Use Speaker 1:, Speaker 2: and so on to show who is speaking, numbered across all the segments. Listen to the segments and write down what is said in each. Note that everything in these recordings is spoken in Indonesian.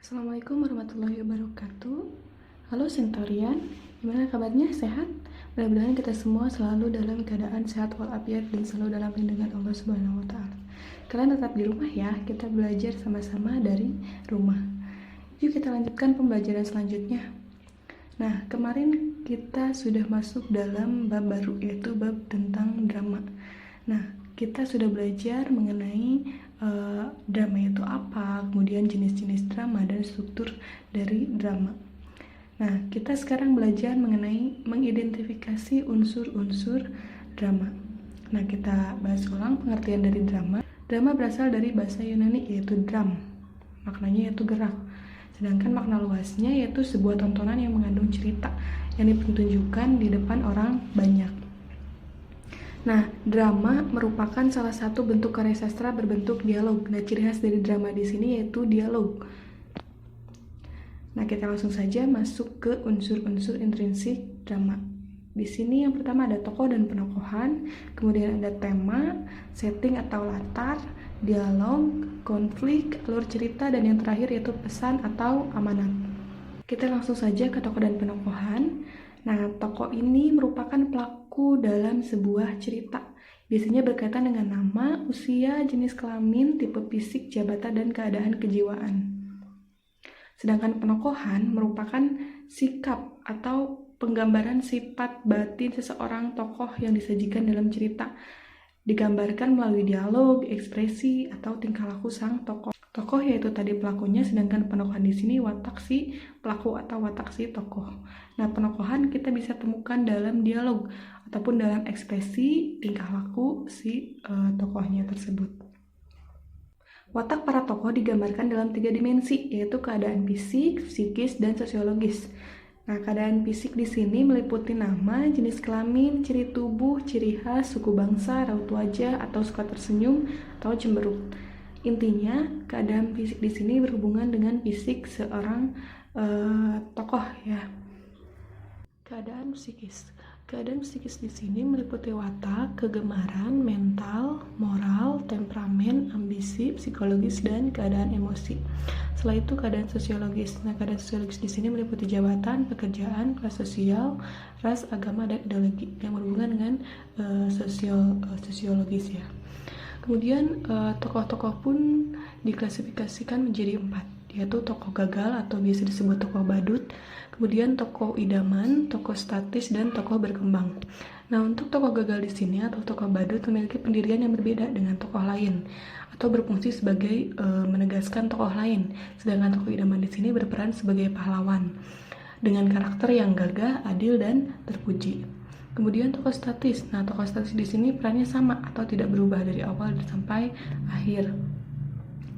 Speaker 1: Assalamualaikum warahmatullahi wabarakatuh. Halo Sentorian, gimana kabarnya? Sehat? Mudah-mudahan kita semua selalu dalam keadaan sehat walafiat dan selalu dalam lindungan Allah Subhanahu wa taala. Kalian tetap di rumah ya, kita belajar sama-sama dari rumah. Yuk kita lanjutkan pembelajaran selanjutnya. Nah, kemarin kita sudah masuk dalam bab baru, yaitu bab tentang drama. Nah, kita sudah belajar mengenai drama itu apa, kemudian jenis-jenis drama dan struktur dari drama. Nah, kita sekarang belajar mengenai mengidentifikasi unsur-unsur drama. Nah, kita bahas ulang pengertian dari drama. Drama berasal dari bahasa Yunani yaitu dram, maknanya yaitu gerak. Sedangkan makna luasnya yaitu sebuah tontonan yang mengandung cerita yang dipertunjukkan di depan orang banyak. Nah, drama merupakan salah satu bentuk karya sastra berbentuk dialog. Nah, ciri khas dari drama di sini yaitu dialog. Nah, kita langsung saja masuk ke unsur-unsur intrinsik drama. Di sini yang pertama ada tokoh dan penokohan, kemudian ada tema, setting atau latar, dialog, konflik, alur cerita, dan yang terakhir yaitu pesan atau amanat. Kita langsung saja ke tokoh dan penokohan. Nah, tokoh ini merupakan pelaku dalam sebuah cerita. Biasanya berkaitan dengan nama, usia, jenis kelamin, tipe fisik, jabatan, dan keadaan kejiwaan. Sedangkan penokohan merupakan sikap atau penggambaran sifat batin seseorang tokoh yang disajikan dalam cerita. Digambarkan melalui dialog, ekspresi, atau tingkah laku sang tokoh. Tokoh yaitu tadi pelakunya, sedangkan penokohan di sini watak si pelaku atau watak si tokoh. Nah, penokohan kita bisa temukan dalam dialog ataupun dalam ekspresi tingkah laku si tokohnya tersebut. Watak para tokoh digambarkan dalam 3 dimensi, yaitu keadaan fisik, psikis, dan sosiologis. Nah, keadaan fisik di sini meliputi nama, jenis kelamin, ciri tubuh, ciri khas, suku bangsa, raut wajah, atau suka tersenyum atau cemberut. Intinya, keadaan fisik di sini berhubungan dengan fisik seorang tokoh ya. Keadaan psikis. Keadaan psikis di sini meliputi watak, kegemaran, mental, moral, temperamen, ambisi, psikologis, dan keadaan emosi. Setelah itu keadaan sosiologis. Nah, keadaan sosiologis di sini meliputi jabatan, pekerjaan, kelas sosial, ras, agama, dan ideologi yang berhubungan dengan sosiologis ya. Kemudian tokoh-tokoh pun diklasifikasikan menjadi 4, yaitu tokoh gagal atau biasa disebut tokoh badut, kemudian tokoh idaman, tokoh statis, dan tokoh berkembang. Nah, untuk tokoh gagal di sini atau tokoh badut memiliki pendirian yang berbeda dengan tokoh lain atau berfungsi sebagai menegaskan tokoh lain, sedangkan tokoh idaman di sini berperan sebagai pahlawan dengan karakter yang gagah, adil, dan terpuji. Kemudian tokoh statis. Nah, tokoh statis di sini perannya sama atau tidak berubah dari awal sampai akhir.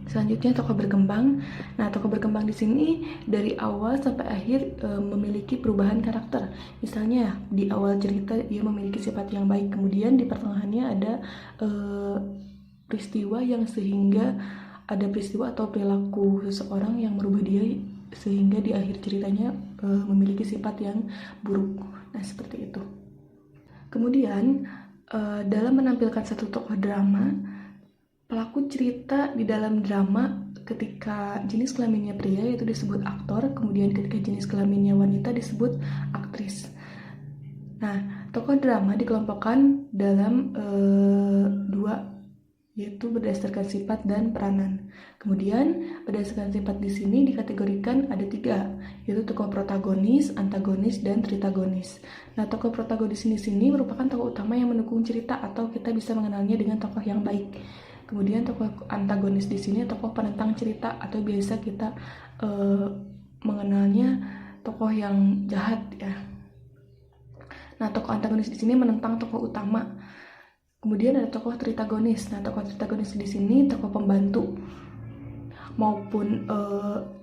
Speaker 1: Selanjutnya tokoh berkembang. Nah, tokoh berkembang di sini dari awal sampai akhir memiliki perubahan karakter. Misalnya di awal cerita dia memiliki sifat yang baik, kemudian di pertengahannya ada peristiwa yang sehingga ada peristiwa atau perilaku seseorang yang merubah dia sehingga di akhir ceritanya memiliki sifat yang buruk. Nah, seperti itu. Kemudian dalam menampilkan satu tokoh drama, pelaku cerita di dalam drama ketika jenis kelaminnya pria yaitu disebut aktor, kemudian ketika jenis kelaminnya wanita disebut aktris. Nah, tokoh drama dikelompokkan dalam 2, yaitu berdasarkan sifat dan peranan. Kemudian berdasarkan sifat di sini dikategorikan ada 3, yaitu tokoh protagonis, antagonis, dan tritagonis. Nah, tokoh protagonis di sini merupakan tokoh utama yang mendukung cerita atau kita bisa mengenalnya dengan tokoh yang baik. Kemudian tokoh antagonis di sini tokoh penentang cerita atau biasa kita mengenalnya tokoh yang jahat ya. Nah, tokoh antagonis di sini menentang tokoh utama. Kemudian ada tokoh tritagonis. Nah, tokoh tritagonis di sini tokoh pembantu, maupun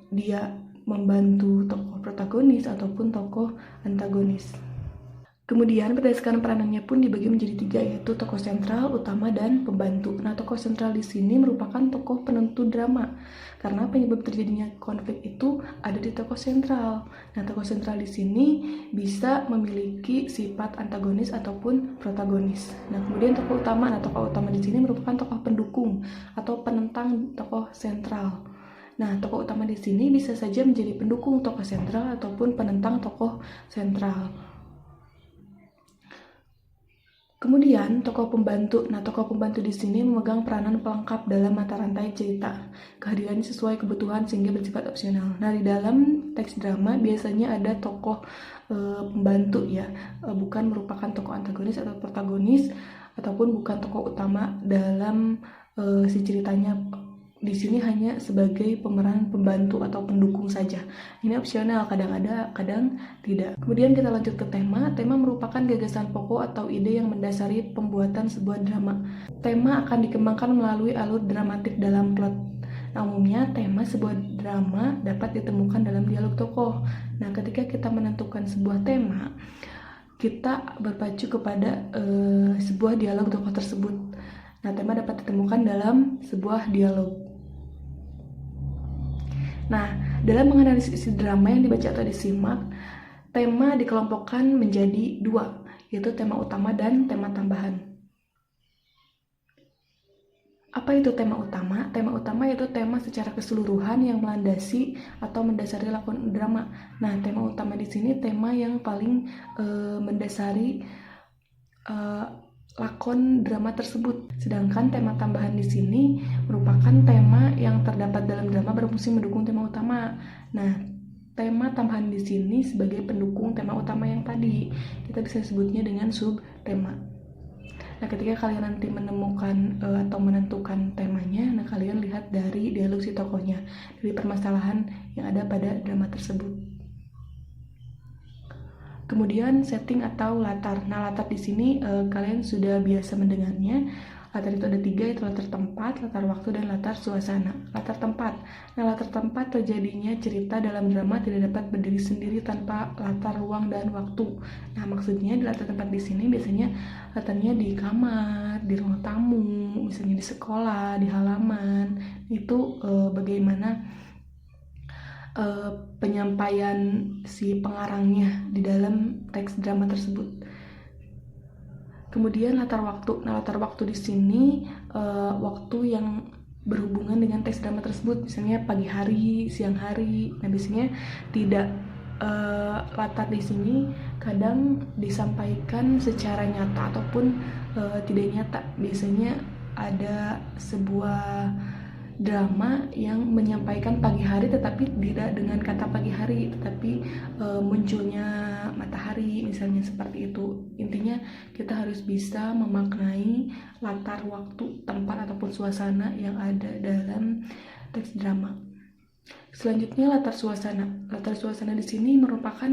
Speaker 1: dia membantu tokoh protagonis ataupun tokoh antagonis. Kemudian berdasarkan peranannya pun dibagi menjadi 3, yaitu tokoh sentral, utama, dan pembantu. Nah, tokoh sentral di sini merupakan tokoh penentu drama karena penyebab terjadinya konflik itu ada di tokoh sentral. Nah, tokoh sentral di sini bisa memiliki sifat antagonis ataupun protagonis. Nah, kemudian tokoh utama. Nah, tokoh utama di sini merupakan tokoh pendukung atau penentang tokoh sentral. Nah, tokoh utama di sini bisa saja menjadi pendukung tokoh sentral ataupun penentang tokoh sentral. Kemudian tokoh pembantu. Nah, tokoh pembantu di sini memegang peranan pelengkap dalam mata rantai cerita. Kehadirannya sesuai kebutuhan sehingga bersifat opsional. Nah, di dalam teks drama biasanya ada tokoh pembantu ya, bukan merupakan tokoh antagonis atau protagonis ataupun bukan tokoh utama dalam si ceritanya. Di sini hanya sebagai pemeran pembantu atau pendukung saja. Ini opsional, kadang ada, kadang tidak. Kemudian kita lanjut ke tema. Tema merupakan gagasan pokok atau ide yang mendasari pembuatan sebuah drama. Tema akan dikembangkan melalui alur dramatik dalam plot. Nah, umumnya tema sebuah drama dapat ditemukan dalam dialog tokoh. Nah, ketika kita menentukan sebuah tema, kita berpacu kepada sebuah dialog tokoh tersebut. Nah, tema dapat ditemukan dalam sebuah dialog. Nah, dalam menganalisis isi drama yang dibaca atau disimak, tema dikelompokkan menjadi dua, yaitu tema utama dan tema tambahan. Apa itu tema utama? Tema utama yaitu tema secara keseluruhan yang melandasi atau mendasari lakon drama. Nah, tema utama di sini tema yang paling mendasari lakon drama tersebut. Sedangkan tema tambahan di sini merupakan tema yang terdapat dalam drama berfungsi mendukung tema utama. Nah, tema tambahan di sini sebagai pendukung tema utama yang tadi. Kita bisa sebutnya dengan subtema. Nah, ketika kalian nanti menemukan atau menentukan temanya, nah kalian lihat dari dialog si tokohnya, dari permasalahan yang ada pada drama tersebut. Kemudian setting atau latar. Nah, latar di sini kalian sudah biasa mendengarnya. Latar itu ada 3, yaitu latar tempat, latar waktu, dan latar suasana. Latar tempat. Nah, latar tempat terjadinya cerita dalam drama tidak dapat berdiri sendiri tanpa latar ruang dan waktu. Nah, maksudnya di latar tempat di sini biasanya latarnya di kamar, di ruang tamu, misalnya di sekolah, di halaman. Itu bagaimana penyampaian si pengarangnya di dalam teks drama tersebut. Kemudian latar waktu. Nah, latar waktu di sini waktu yang berhubungan dengan teks drama tersebut, misalnya pagi hari, siang hari. Nah, biasanya tidak latar di sini kadang disampaikan secara nyata ataupun tidak nyata. Biasanya ada sebuah drama yang menyampaikan pagi hari tetapi tidak dengan kata pagi hari, tetapi munculnya matahari misalnya, seperti itu. Intinya kita harus bisa memaknai latar waktu, tempat ataupun suasana yang ada dalam teks drama. Selanjutnya latar suasana. Latar suasana di sini merupakan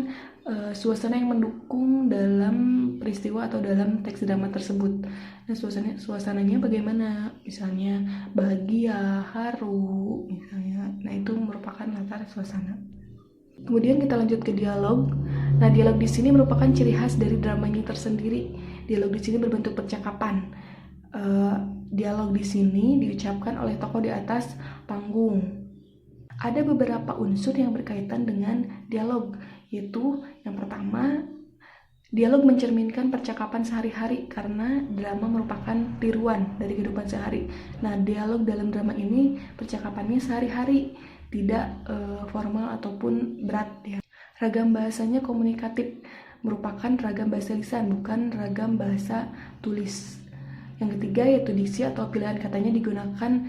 Speaker 1: suasana yang mendukung dalam peristiwa atau dalam teks drama tersebut. Nah, suasananya bagaimana? Misalnya bahagia, haru, misalnya. Nah, itu merupakan latar suasana. Kemudian kita lanjut ke dialog. Nah, dialog di sini merupakan ciri khas dari dramanya tersendiri. Dialog di sini berbentuk percakapan. Dialog di sini diucapkan oleh tokoh di atas panggung. Ada beberapa unsur yang berkaitan dengan dialog, yaitu yang pertama, dialog mencerminkan percakapan sehari-hari karena drama merupakan tiruan dari kehidupan sehari. Nah, dialog dalam drama ini percakapannya sehari-hari, tidak formal ataupun berat ya. Ragam bahasanya komunikatif, merupakan ragam bahasa lisan, bukan ragam bahasa tulis. Yang ketiga yaitu diksi atau pilihan katanya digunakan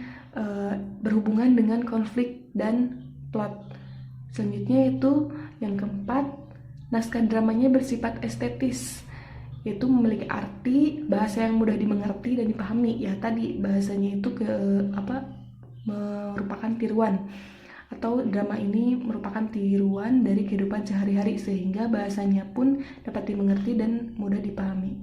Speaker 1: berhubungan dengan konflik dan plot. Selanjutnya itu yang keempat, naskah dramanya bersifat estetis, yaitu memiliki arti bahasa yang mudah dimengerti dan dipahami. Ya, tadi bahasanya itu merupakan tiruan, atau drama ini merupakan tiruan dari kehidupan sehari-hari sehingga bahasanya pun dapat dimengerti dan mudah dipahami.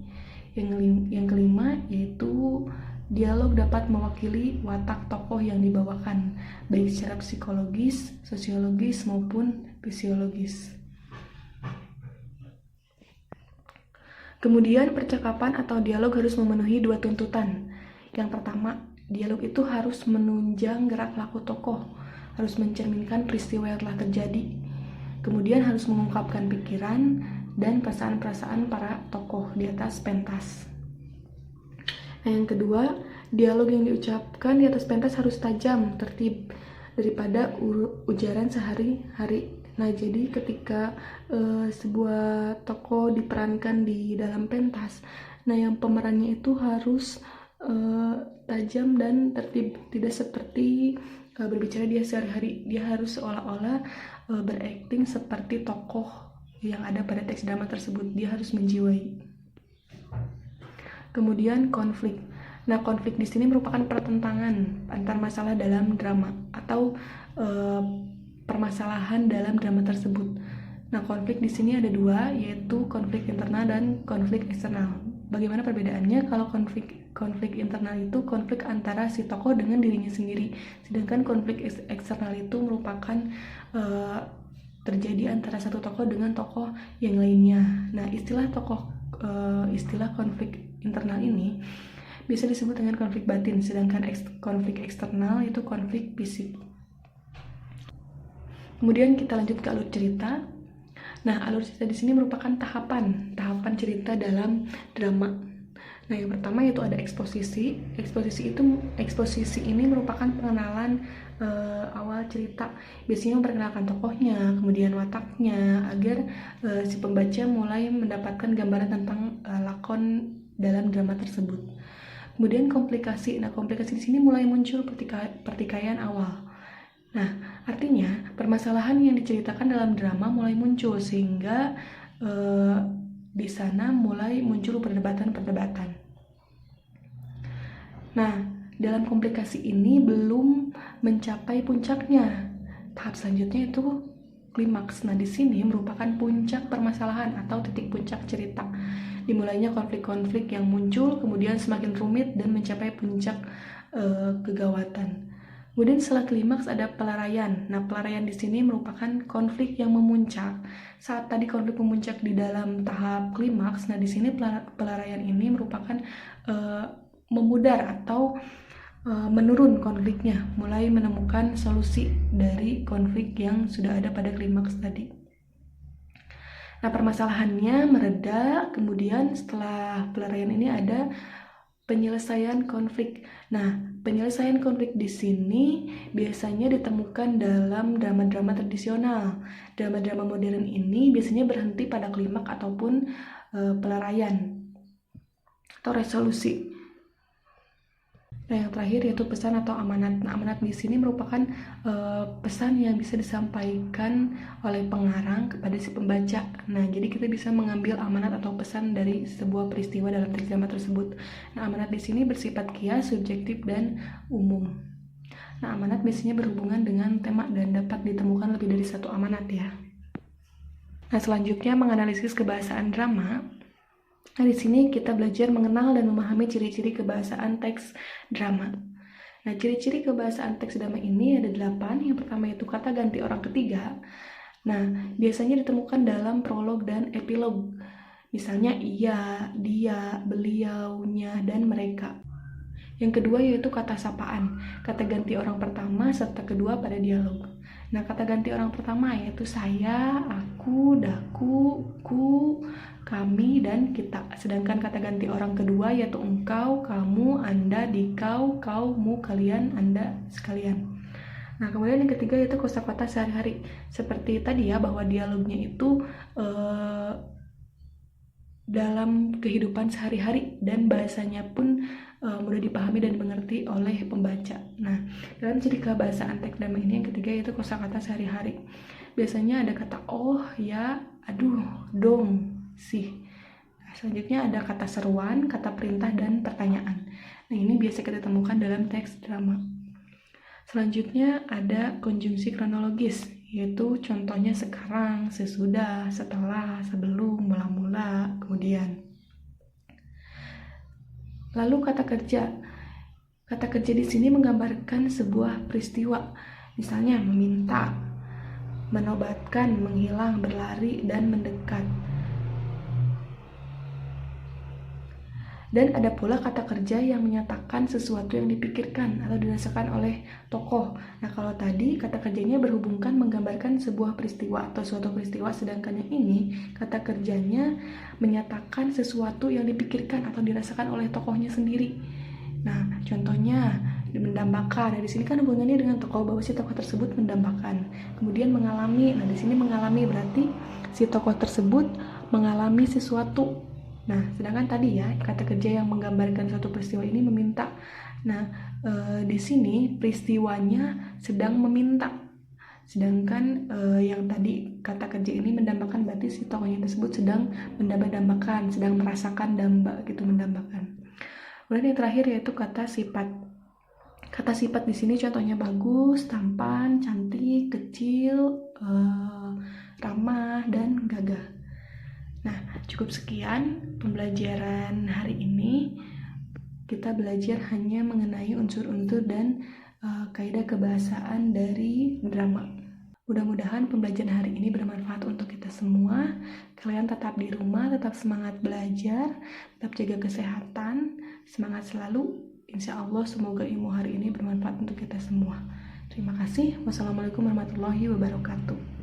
Speaker 1: Yang kelima yaitu dialog dapat mewakili watak tokoh yang dibawakan, baik secara psikologis, sosiologis, maupun fisiologis. Kemudian percakapan atau dialog harus memenuhi 2 tuntutan. Yang pertama, dialog itu harus menunjang gerak laku tokoh, harus mencerminkan peristiwa yang telah terjadi. Kemudian harus mengungkapkan pikiran dan perasaan-perasaan para tokoh di atas pentas. Nah, yang kedua, dialog yang diucapkan di atas pentas harus tajam, tertib, daripada ujaran sehari-hari. Nah, jadi ketika sebuah tokoh diperankan di dalam pentas, nah yang pemerannya itu harus tajam dan tertib, tidak seperti berbicara dia sehari-hari. Dia harus seolah-olah berakting seperti tokoh yang ada pada teks drama tersebut. Dia harus menjiwai. Kemudian konflik. Nah, konflik di sini merupakan pertentangan antar masalah dalam drama atau permasalahan dalam drama tersebut. Nah, konflik di sini ada dua, yaitu konflik internal dan konflik eksternal. Bagaimana perbedaannya? Kalau konflik internal itu konflik antara si tokoh dengan dirinya sendiri, sedangkan konflik eksternal itu merupakan terjadi antara satu tokoh dengan tokoh yang lainnya. Nah, istilah konflik internal ini bisa disebut dengan konflik batin, sedangkan konflik eksternal itu konflik fisik. Kemudian kita lanjut ke alur cerita. Nah, alur cerita di sini merupakan tahapan cerita dalam drama. Nah, yang pertama yaitu ada eksposisi. Eksposisi ini merupakan pengenalan awal cerita. Biasanya memperkenalkan tokohnya, kemudian wataknya, agar si pembaca mulai mendapatkan gambaran tentang lakon dalam drama tersebut. Kemudian komplikasi. Nah, komplikasi di sini mulai muncul pertikaian awal. Nah, artinya permasalahan yang diceritakan dalam drama mulai muncul, sehingga di sana mulai muncul perdebatan. Nah, dalam komplikasi ini belum mencapai puncaknya. Tahap selanjutnya itu klimaks. Nah, di sini merupakan puncak permasalahan atau titik puncak cerita. Dimulainya konflik-konflik yang muncul, kemudian semakin rumit dan mencapai puncak kegawatan. Kemudian setelah klimaks ada pelarayan. Nah, pelarayan di sini merupakan konflik yang memuncak. Saat tadi konflik memuncak di dalam tahap klimaks, nah di sini pelarayan ini merupakan memudar atau menurun konfliknya, mulai menemukan solusi dari konflik yang sudah ada pada klimaks tadi. Nah, permasalahannya mereda, kemudian setelah pelarayan ini ada penyelesaian konflik. Nah, penyelesaian konflik di sini biasanya ditemukan dalam drama-drama tradisional. Drama-drama modern ini biasanya berhenti pada klimaks ataupun pelarayan atau resolusi. Nah, yang terakhir yaitu pesan atau amanat. Nah, amanat di sini merupakan pesan yang bisa disampaikan oleh pengarang kepada si pembaca. Nah, jadi kita bisa mengambil amanat atau pesan dari sebuah peristiwa dalam teks drama tersebut. Nah, amanat di sini bersifat kias, subjektif, dan umum. Nah, amanat biasanya berhubungan dengan tema dan dapat ditemukan lebih dari satu amanat ya. Nah, selanjutnya menganalisis kebahasaan drama. Nah, di sini kita belajar mengenal dan memahami ciri-ciri kebahasaan teks drama. Nah, ciri-ciri kebahasaan teks drama ini ada 8. Yang pertama yaitu kata ganti orang ketiga. Nah, biasanya ditemukan dalam prolog dan epilog. Misalnya ia, dia, beliaunya, dan mereka. Yang kedua yaitu kata sapaan, kata ganti orang pertama serta kedua pada dialog. Nah, kata ganti orang pertama yaitu saya, aku, daku, ku, kami, dan kita. Sedangkan kata ganti orang kedua yaitu engkau, kamu, anda, dikau, kau, mu, kalian, anda, sekalian. Nah, kemudian yang ketiga yaitu kosakata sehari-hari. Seperti tadi ya, bahwa dialognya itu dalam kehidupan sehari-hari dan bahasanya pun mudah dipahami dan dimengerti oleh pembaca. Nah, dalam ciri kebahasaan teks drama ini yang ketiga yaitu kosakata sehari-hari. Biasanya ada kata oh, ya, aduh, dong, sih. Nah, selanjutnya ada kata seruan, kata perintah, dan pertanyaan. Nah, ini biasa kita temukan dalam teks drama. Selanjutnya ada konjungsi kronologis, yaitu contohnya sekarang, sesudah, setelah, sebelum, mula-mula, kemudian. Lalu kata kerja. Kata kerja di sini menggambarkan sebuah peristiwa, misalnya meminta, menobatkan, menghilang, berlari, dan mendekat. Dan ada pula kata kerja yang menyatakan sesuatu yang dipikirkan atau dirasakan oleh tokoh. Nah, kalau tadi kata kerjanya berhubungkan menggambarkan sebuah peristiwa atau suatu peristiwa, sedangkan yang ini kata kerjanya menyatakan sesuatu yang dipikirkan atau dirasakan oleh tokohnya sendiri. Nah, contohnya mendambakan. Nah, di sini kan hubungannya dengan tokoh, bahwa si tokoh tersebut mendambakan. Kemudian mengalami. Nah, di sini mengalami berarti si tokoh tersebut mengalami sesuatu. Nah, sedangkan tadi ya kata kerja yang menggambarkan suatu peristiwa ini meminta. Nah, di sini peristiwanya sedang meminta. Sedangkan yang tadi kata kerja ini mendambakan berarti si tokohnya tersebut sedang mendambakan, sedang merasakan damba gitu, mendambakan. Kemudian yang terakhir yaitu kata sifat. Kata sifat di sini contohnya bagus, tampan, cantik, kecil, ramah, dan gagah. Nah, cukup sekian pembelajaran hari ini. Kita belajar hanya mengenai unsur-unsur dan kaidah kebahasaan dari drama. Mudah-mudahan pembelajaran hari ini bermanfaat untuk kita semua. Kalian tetap di rumah, tetap semangat belajar, tetap jaga kesehatan, semangat selalu. Insya Allah semoga ilmu hari ini bermanfaat untuk kita semua. Terima kasih. Wassalamualaikum warahmatullahi wabarakatuh.